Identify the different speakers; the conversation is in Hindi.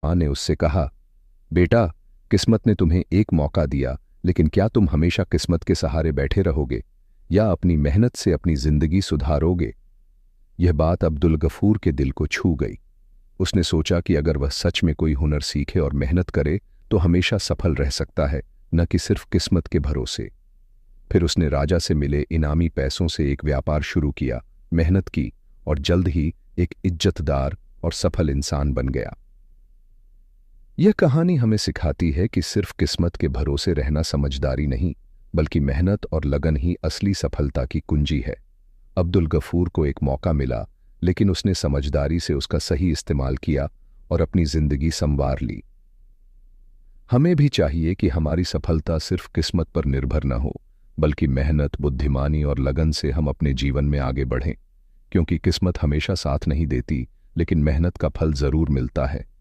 Speaker 1: माँ ने उससे कहा, बेटा, किस्मत ने तुम्हें एक मौका दिया, लेकिन क्या तुम हमेशा किस्मत के सहारे बैठे रहोगे या अपनी मेहनत से अपनी जिंदगी सुधारोगे? यह बात अब्दुल गफूर के दिल को छू गई। उसने सोचा कि अगर वह सच में कोई हुनर सीखे और मेहनत करे तो हमेशा सफल रह सकता है, न कि सिर्फ किस्मत के भरोसे। फिर उसने राजा से मिले इनामी पैसों से एक व्यापार शुरू किया, मेहनत की और जल्द ही एक इज्जतदार और सफल इंसान बन गया। यह कहानी हमें सिखाती है कि सिर्फ किस्मत के भरोसे रहना समझदारी नहीं, बल्कि मेहनत और लगन ही असली सफलता की कुंजी है। अब्दुल गफूर को एक मौका मिला, लेकिन उसने समझदारी से उसका सही इस्तेमाल किया और अपनी जिंदगी संवार ली। हमें भी चाहिए कि हमारी सफलता सिर्फ किस्मत पर निर्भर न हो, बल्कि मेहनत, बुद्धिमानी और लगन से हम अपने जीवन में आगे बढ़ें, क्योंकि किस्मत हमेशा साथ नहीं देती, लेकिन मेहनत का फल जरूर मिलता है।